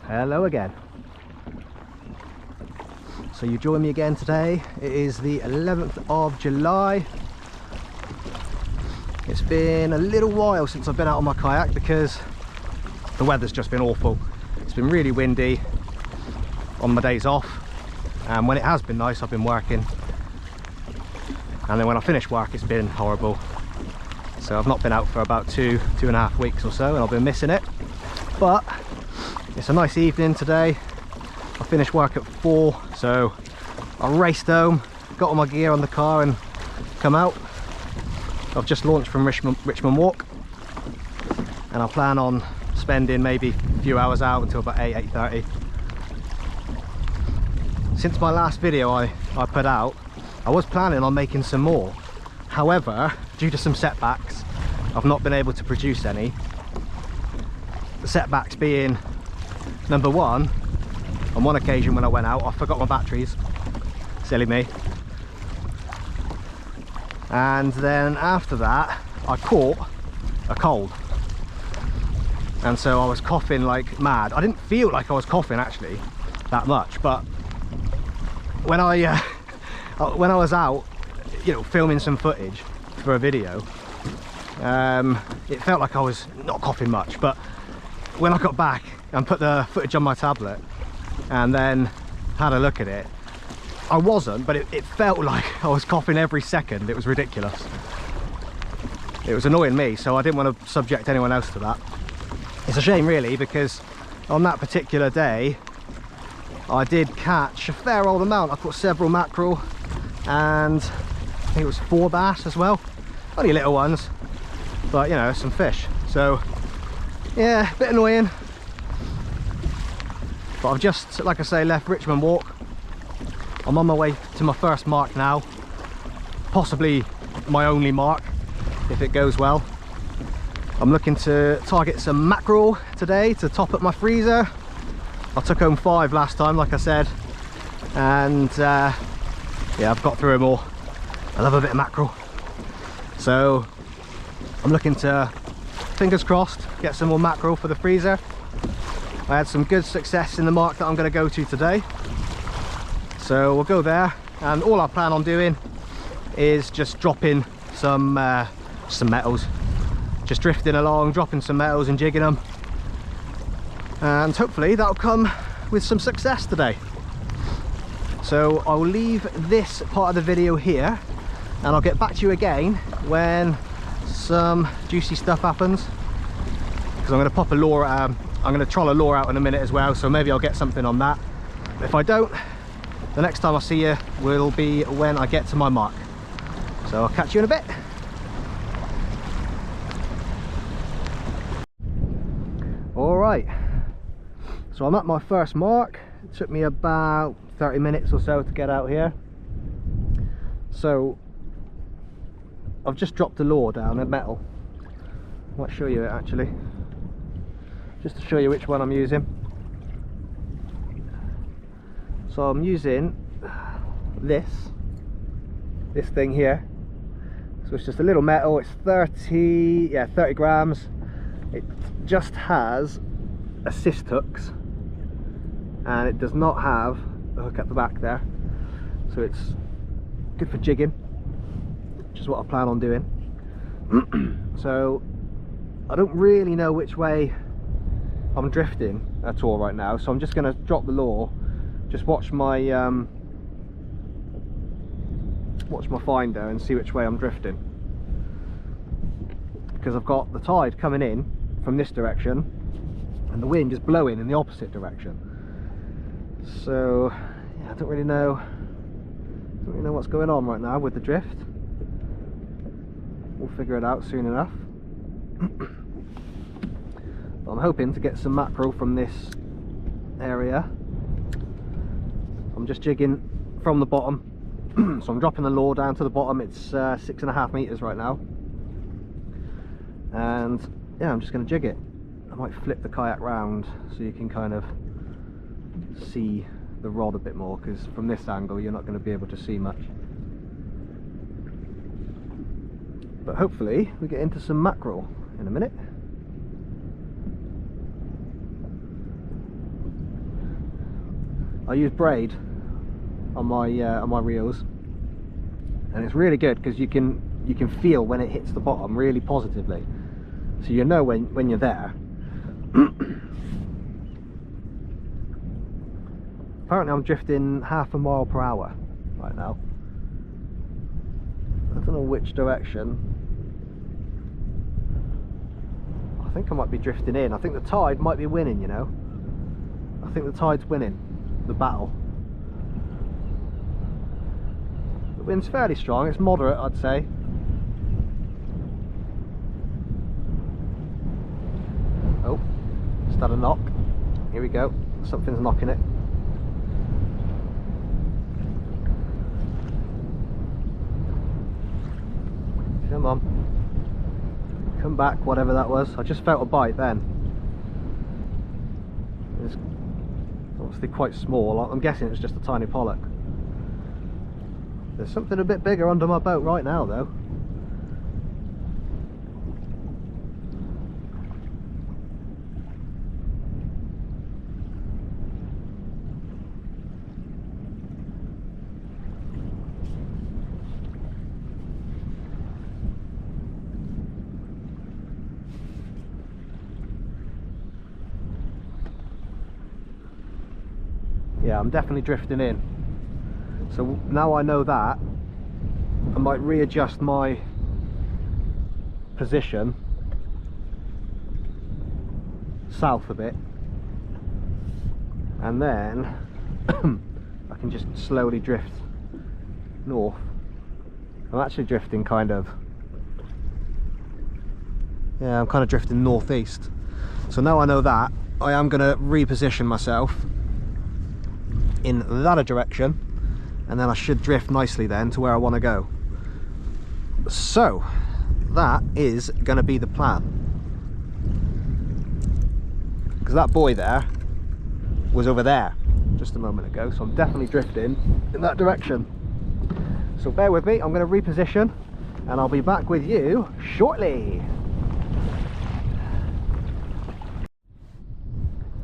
Hello again. So you join me again today. It is the 11th of July. It's been a little while since I've been out on my kayak because the weather's just been awful. It's been really windy on my days off, and when it has been nice I've been working, and then when I finish work it's been horrible. So I've not been out for about two and a half weeks or so, and I've been missing it. But it's a nice evening today. I finished work at 4, so I raced home, got all my gear on the car and come out. I've just launched from Richmond Walk, and I plan on spending maybe a few hours out until about 8:30. Since my last video I put out, I was planning on making some more. However, due to some setbacks, I've not been able to produce any. The setbacks being, number one, on one occasion when I went out I forgot my batteries. Silly me. And then after that I caught a cold, and so I was coughing like mad. I didn't feel like I was coughing actually that much, but when I was out, you know, filming some footage for a video, it felt like I was not coughing much. But when I got back and put the footage on my tablet and then had a look at it, I wasn't, but it felt like I was coughing every second. It was ridiculous. It was annoying me, so I didn't want to subject anyone else to that. It's a shame really, because on that particular day I did catch a fair old amount. I caught several mackerel and I think it was 4 bass as well. Only little ones, but you know, some fish. So yeah, a bit annoying. But I've just, like I say, left Richmond Walk. I'm on my way to my first mark now, possibly my only mark if it goes well. I'm looking to target some mackerel today to top up my freezer. I took home 5 last time, like I said, and yeah, I've got through them all. I love a bit of mackerel, so I'm looking to, fingers crossed, get some more mackerel for the freezer. I had some good success in the mark that I'm going to go to today, so we'll go there, and all I plan on doing is just dropping some metals, just drifting along, dropping some metals and jigging them, and hopefully that'll come with some success today. So I'll leave this part of the video here, and I'll get back to you again when some juicy stuff happens, because I'm going to pop a lure, I'm going to troll a lure out in a minute as well, so maybe I'll get something on that. If I don't, the next time I see you will be when I get to my mark. So I'll catch you in a bit. Alright, so I'm at my first mark. It took me about 30 minutes or so to get out here. So I've just dropped a lure down, a metal. I might show you it actually, just to show you which one I'm using. So I'm using this thing here. So it's just a little metal. It's 30 grams. It just has assist hooks, and it does not have a hook at the back there, so it's good for jigging, which is what I plan on doing. So I don't really know which way I'm drifting at all right now, so I'm just going to drop the lure, just watch my finder and see which way I'm drifting, because I've got the tide coming in from this direction and the wind is blowing in the opposite direction. So yeah, I don't really know what's going on right now with the drift. We'll figure it out soon enough. But I'm hoping to get some mackerel from this area. I'm just jigging from the bottom. So I'm dropping the lure down to the bottom. It's 6.5 meters right now, and yeah, I'm just going to jig it. I might flip the kayak round so you can kind of see the rod a bit more, because from this angle you're not going to be able to see much. But hopefully we get into some mackerel in a minute. I use braid on my reels, and it's really good because you can feel when it hits the bottom really positively, so you know when you're there. Apparently I'm drifting 0.5 mile per hour right now. I don't know which direction. I think I might be drifting in. I think the tide might be winning, you know. I think the tide's winning the battle. The wind's fairly strong, it's moderate, I'd say. Oh, just had a knock. Here we go. Something's knocking it. Come on. Come back, whatever that was. I just felt a bite then. It's obviously quite small. I'm guessing it's just a tiny pollock. There's something a bit bigger under my boat right now though. Yeah, I'm definitely drifting in. So now I know that, I might readjust my position south a bit, and then I can just slowly drift north. I'm actually drifting kind of, yeah, I'm kind of drifting northeast. So now I know that, I am going to reposition myself in that direction, and then I should drift nicely then to where I want to go. So that is going to be the plan, because that buoy there was over there just a moment ago, so I'm definitely drifting in that direction. So bear with me, I'm going to reposition and I'll be back with you shortly.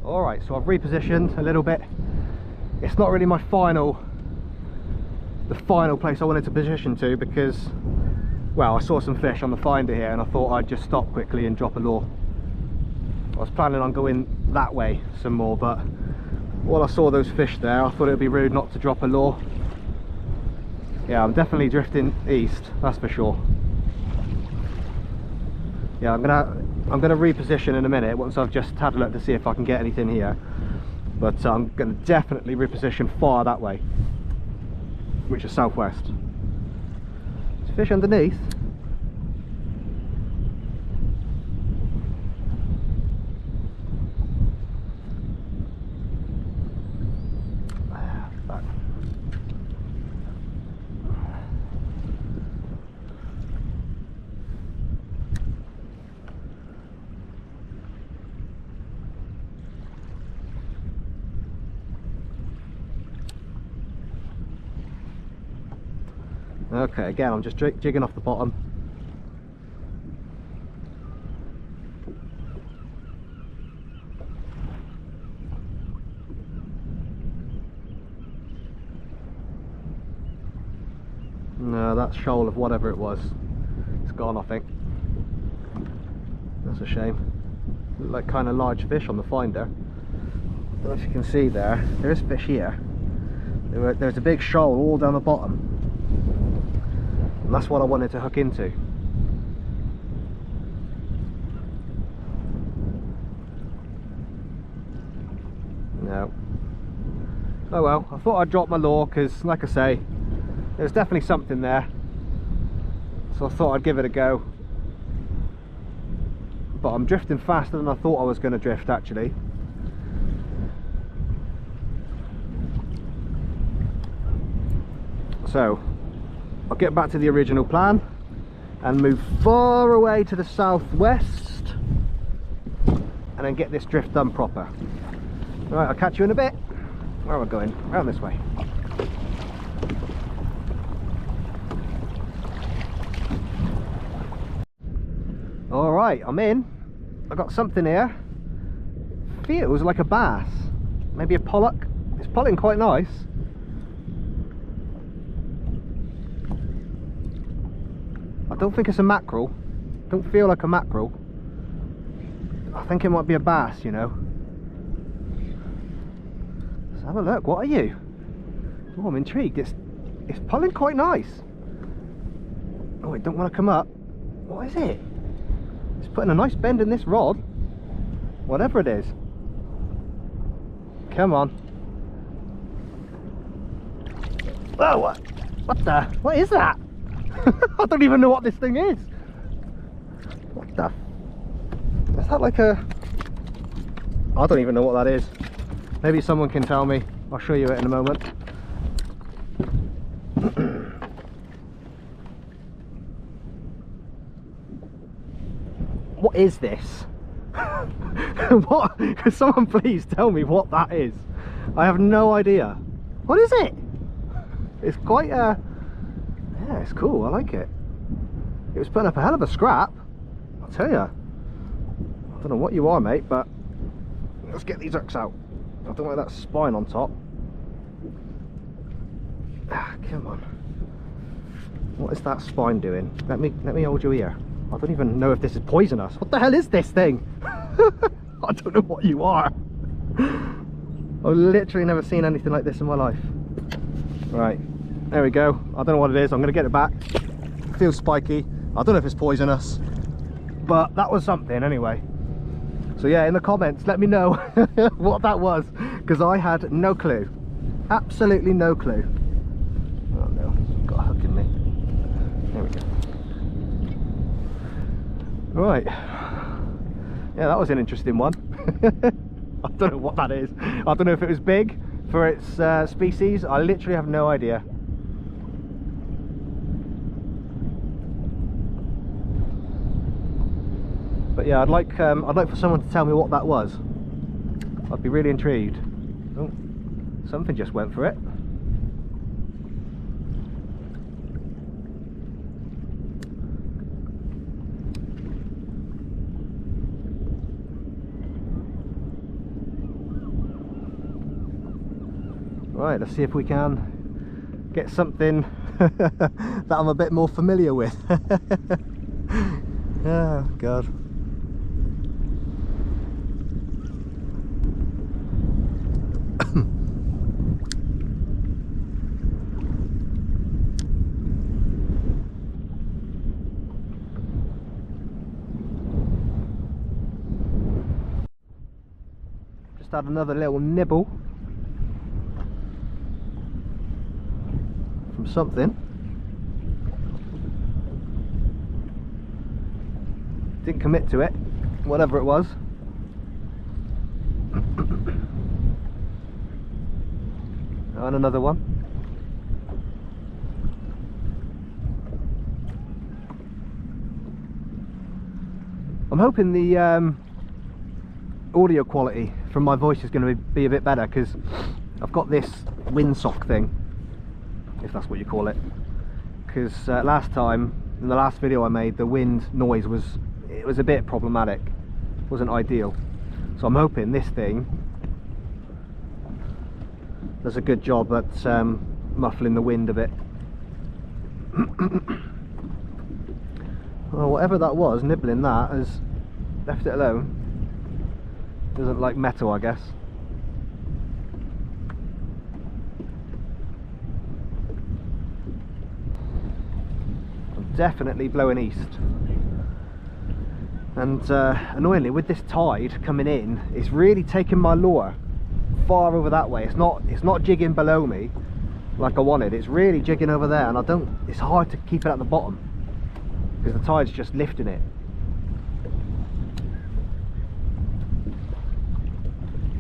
Alright, so I've repositioned a little bit. It's not really the final place I wanted to position to, because, well, I saw some fish on the finder here and I thought I'd just stop quickly and drop a lure. I was planning on going that way some more, but while I saw those fish there, I thought it would be rude not to drop a lure. Yeah, I'm definitely drifting east, that's for sure. Yeah, I'm gonna reposition in a minute once I've just had a look to see if I can get anything here. But I'm going to definitely reposition far that way, which is southwest. There's fish underneath. Back. Okay, again, I'm just jigging off the bottom. No, that shoal of whatever it was, it's gone, I think. That's a shame. Look like kind of large fish on the finder. But as you can see there is fish here. There's a big shoal all down the bottom. And that's what I wanted to hook into. No. Oh well, I thought I'd drop my lure because, like I say, there's definitely something there. So I thought I'd give it a go. But I'm drifting faster than I thought I was going to drift, actually. So I'll get back to the original plan and move far away to the southwest and then get this drift done proper. Right, I'll catch you in a bit. Where am I going? Around this way. Alright, I'm in. I got something here. Feels like a bass. Maybe a pollock. It's pulling quite nice. I don't think it's a mackerel. Don't feel like a mackerel. I think it might be a bass, you know. Let's have a look. What are you? Oh, I'm intrigued. It's pulling quite nice. Oh, it don't want to come up. What is it? It's putting a nice bend in this rod. Whatever it is. Come on. Oh, what is that? I don't even know what this thing is. What the? Is that like a... I don't even know what that is. Maybe someone can tell me. I'll show you it in a moment. What is this? What? Can someone please tell me what that is? I have no idea. What is it? It's quite yeah, it's cool. I like it. It was putting up a hell of a scrap, I'll tell you. I don't know what you are, mate, but let's get these hooks out. I don't like that spine on top. Ah, come on. What is that spine doing? Let me hold you here. I don't even know if this is poisonous. What the hell is this thing? I don't know what you are. I've literally never seen anything like this in my life. Right, there we go. I don't know what it is. I'm going to get it back. It feels spiky. I don't know if it's poisonous, but that was something anyway. So yeah, in the comments, let me know what that was, because I had no clue. Absolutely no clue. Oh no, got a hook in me. There we go. Right. Yeah, that was an interesting one. I don't know what that is. I don't know if it was big for its species. I literally have no idea. But yeah, I'd like for someone to tell me what that was. I'd be really intrigued. Oh, something just went for it. Right, let's see if we can get something that I'm a bit more familiar with. Oh God. Just had another little nibble from something. Didn't commit to it, whatever it was. And another one. I'm hoping the audio quality from my voice is going to be a bit better, because I've got this windsock thing, if that's what you call it, because last time in the last video I made, the wind noise was a bit problematic, wasn't ideal. So I'm hoping this thing does a good job at muffling the wind a bit. Well, whatever that was nibbling that has left it alone. Doesn't like metal, I guess. Definitely blowing east, and annoyingly with this tide coming in, it's really taking my lure far over that way. It's not jigging below me like I wanted. It's really jigging over there, and it's hard to keep it at the bottom because the tide's just lifting it,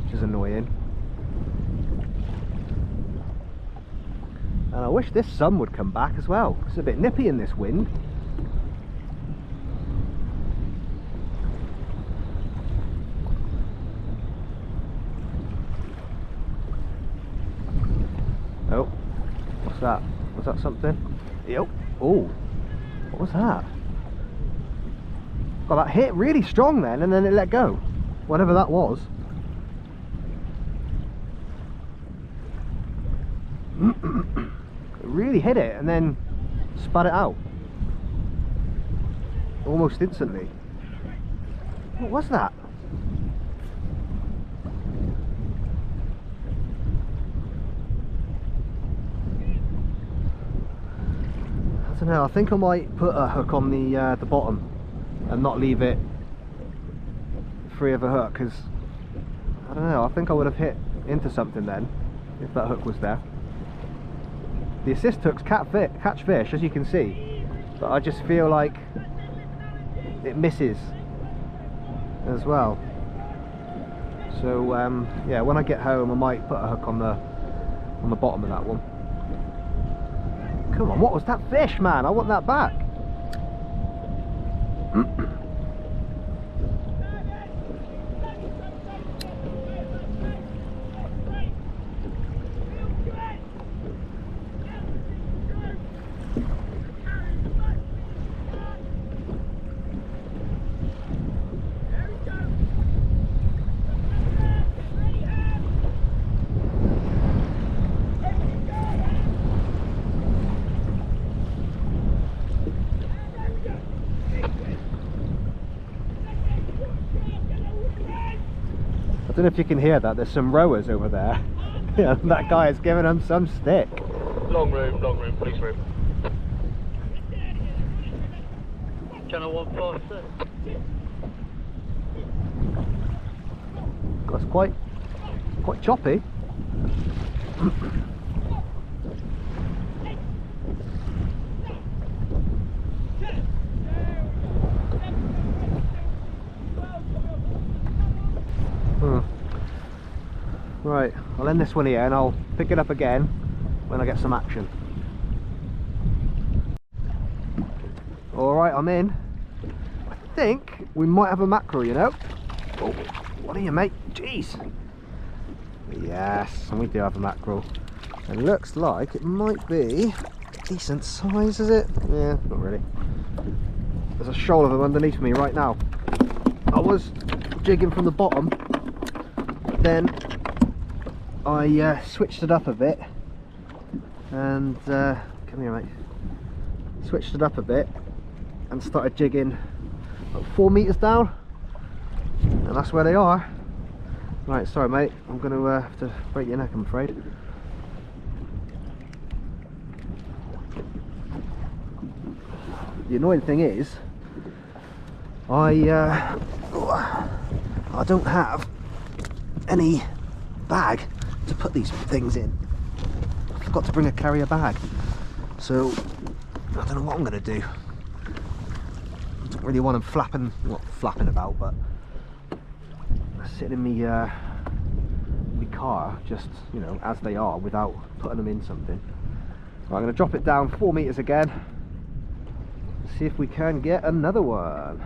which is annoying. And I wish this sun would come back as well. It's a bit nippy in this wind. Oh, what's that? Was that something? Yep. Oh, what was that? Got that hit really strong then, and then it let go. Whatever that was. It really hit it and then spat it out almost instantly. What was that? I don't know, I think I might put a hook on the bottom and not leave it free of a hook, because I don't know, I think I would have hit into something then if that hook was there. The assist hooks catch fish, as you can see, but I just feel like it misses as well. So yeah, when I get home I might put a hook on the bottom of that one. Come on, what was that fish, man? I want that back. I don't know if you can hear that, there's some rowers over there. Yeah, that guy is giving them some stick. Long room, police room. Channel 156. That's quite choppy. Right, I'll end this one here and I'll pick it up again when I get some action. Alright, I'm in. I think we might have a mackerel, you know. Oh, what are you, mate? Jeez. Yes, and we do have a mackerel. It looks like it might be decent size, is it? Yeah, not really. There's a shoal of them underneath me right now. I was jigging from the bottom, but then I switched it up a bit and come here, mate. Switched it up a bit and started jigging about 4 meters down, and that's where they are. Right, sorry mate, I'm going to have to break your neck, I'm afraid. The annoying thing is I don't have any bag to put these things in. I forgot to bring a carrier bag, so I don't know what I'm going to do. I don't really want them flapping, not flapping about, but sitting in me car, just, you know, as they are, without putting them in something. Right, I'm going to drop it down 4 meters again, see if we can get another one.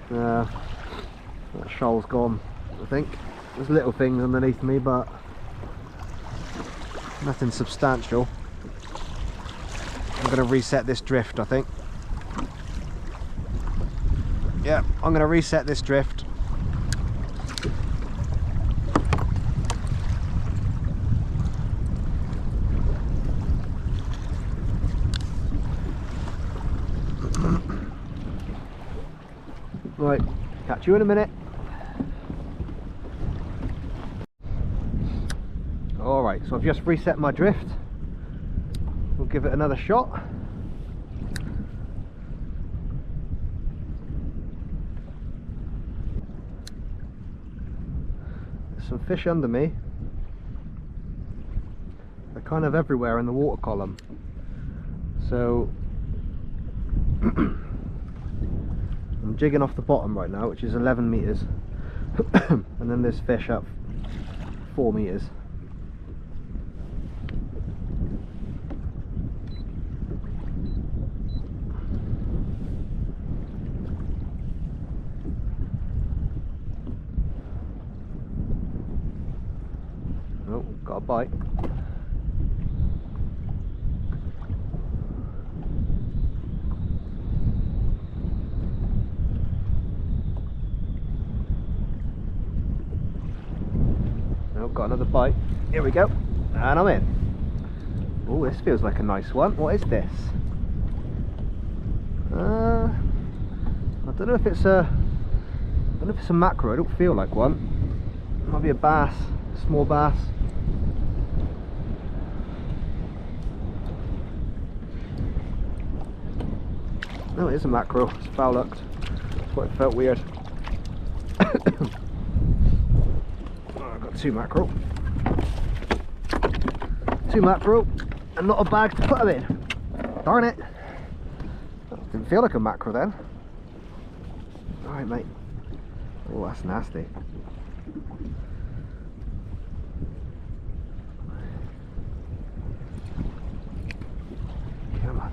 That shoal's gone, I think. There's little things underneath me, but nothing substantial. I'm going to reset this drift, I think. Yeah, I'm going to reset this drift. Right, catch you in a minute. Alright, so I've just reset my drift. We'll give it another shot. There's some fish under me. They're kind of everywhere in the water column. So I'm jigging off the bottom right now, which is 11 meters. And then there's fish up 4 meters. Oh, got a bite. I've got another bite. Here we go. And I'm in. Oh, this feels like a nice one. What is this? I don't know if it's a mackerel. I don't feel like one. It might be a bass, a small bass. No, it is a mackerel. It's foul hooked. That's why it felt weird. Oh, I've got two mackerel. Two mackerel, and not a bag to put them in. Darn it. Didn't feel like a mackerel then. Alright, mate. Oh, that's nasty. Come on.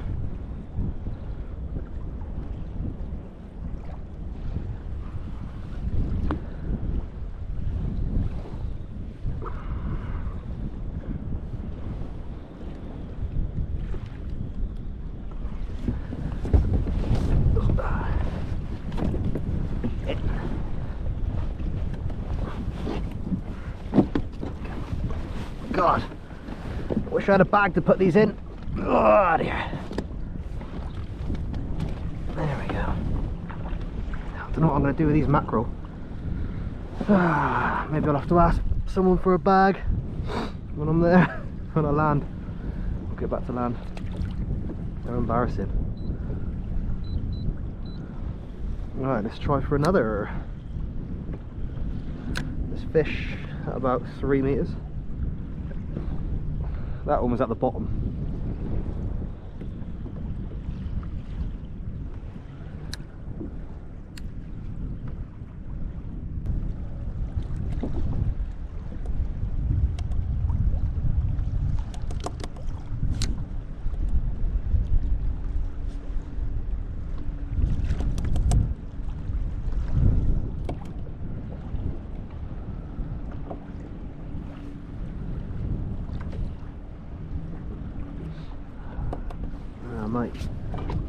God, I wish I had a bag to put these in. Oh dear. There we go. I don't know what I'm going to do with these mackerel. Maybe I'll have to ask someone for a bag when I'm there, when I land. I'll get back to land. They're embarrassing. Right, let's try for another. This fish at about 3 meters. That one was at the bottom.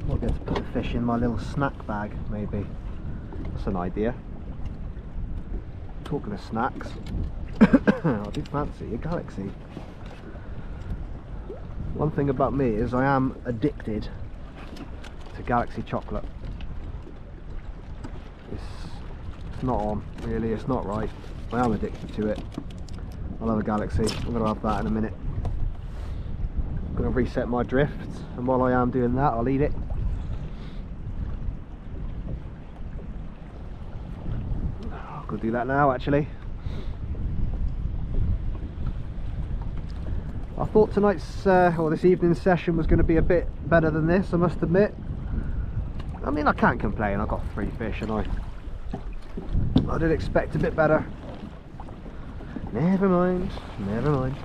Might be able to put the fish in my little snack bag, maybe. That's an idea. Talking of snacks, I do fancy a Galaxy. One thing about me is I am addicted to Galaxy chocolate. It's not on, really, it's not right. I am addicted to it. I love a Galaxy. I'm going to have that in a minute. I'm going to reset my drift, and while I am doing that, I'll eat it. I'll go do that now, actually. I thought tonight's, or this evening's session was going to be a bit better than this, I must admit. I mean, I can't complain, I got 3 fish and I did expect a bit better. Never mind, never mind.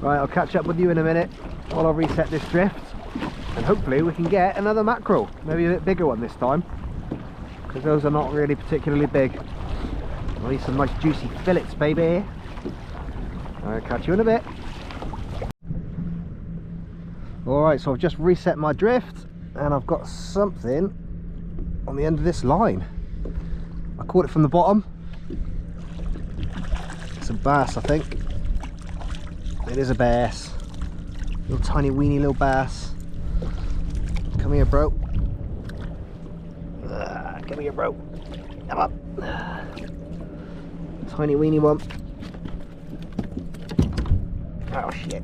Right, I'll catch up with you in a minute while I reset this drift, and hopefully we can get another mackerel, maybe a bit bigger one this time, because those are not really particularly big. I'll need some nice juicy fillets, baby. Alright, catch you in a bit. Alright, so I've just reset my drift and I've got something on the end of this line. I caught it from the bottom. It's a bass, I think. It is a bass. Little tiny weeny little bass. Come here, bro. Come here, bro. Come on. Tiny weeny one. Oh shit.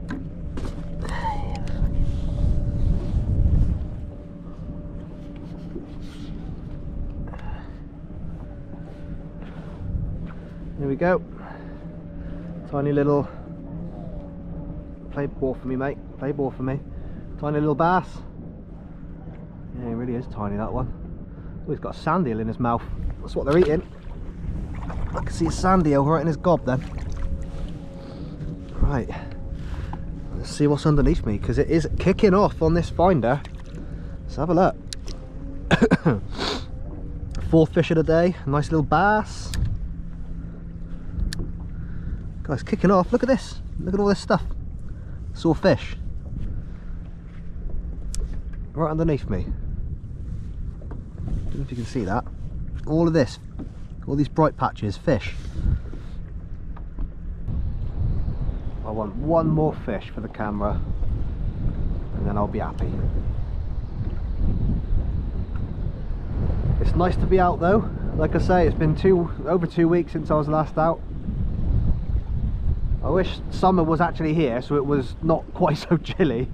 Here we go. Tiny little. Play ball for me, mate. Play ball for me. Tiny little bass. Yeah, he really is tiny, that one. Oh, he's got a sand eel in his mouth. That's what they're eating. I can see a sand eel right in his gob then. Right. Let's see what's underneath me, because it is kicking off on this finder. Let's have a look. 4th fish of the day. Nice little bass. Guys, kicking off. Look at this. Look at all this stuff. Saw fish right underneath me. Don't know if you can see that. All of this, all these bright patches, fish. I want one more fish for the camera and then I'll be happy. It's nice to be out though. Like I say, it's been over 2 weeks since I was last out. I wish summer was actually here so it was not quite so chilly.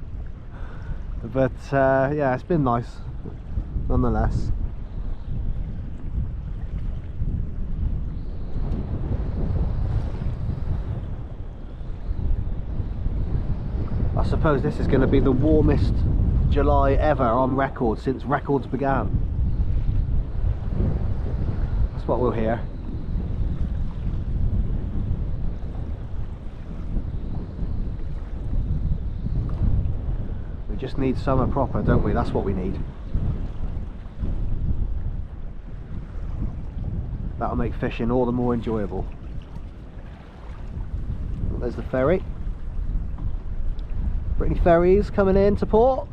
But yeah, it's been nice nonetheless. I suppose this is going to be the warmest July ever on record since records began. That's what we'll hear. We just need summer proper, don't we? That's what we need. That'll make fishing all the more enjoyable. There's the ferry. Pretty ferries coming in to port.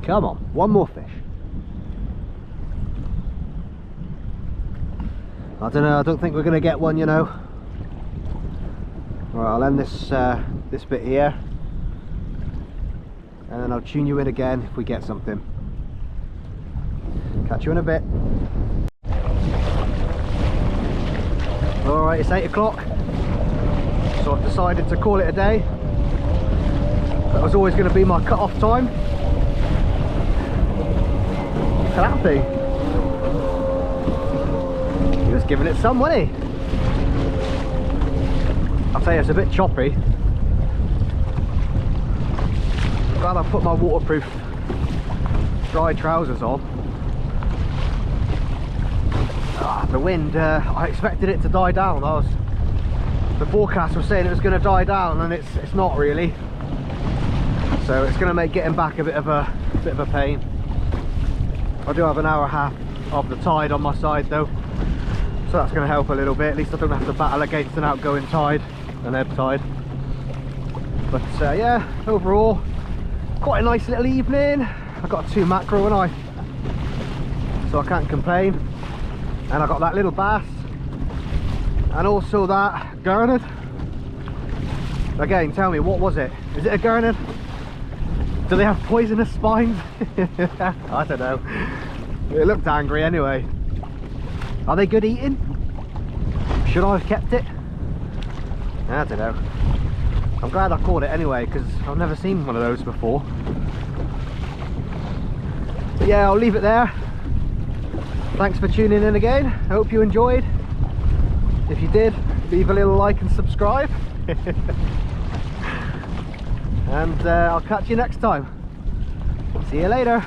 Come on, one more fish. I don't know, I don't think we're going to get one, you know. Alright, I'll end this this bit here. And then I'll tune you in again if we get something. Catch you in a bit. Alright, it's 8 o'clock. So I've decided to call it a day. That was always going to be my cut-off time. Happy. He was giving it some, wasn't he? I'll tell you, it's a bit choppy. Glad I put my waterproof dry trousers on. The wind, I expected it to die down. The forecast was saying it was going to die down, and it's not really. So it's going to make getting back a bit of a pain. I do have an hour and a half of the tide on my side though, so that's going to help a little bit. At least I don't have to battle against an outgoing tide, an ebb tide. But yeah, overall quite a nice little evening. I got 2 mackerel and so I can't complain. And I got that little bass and also that gurnard. Again, tell me, what was it? Is it a gurnard? Do they have poisonous spines? I don't know. It looked angry anyway. Are they good eating? Should I have kept it? I don't know. I'm glad I caught it anyway, because I've never seen one of those before. But yeah, I'll leave it there. Thanks for tuning in again. I hope you enjoyed. If you did, leave a little like and subscribe. And I'll catch you next time. See you later.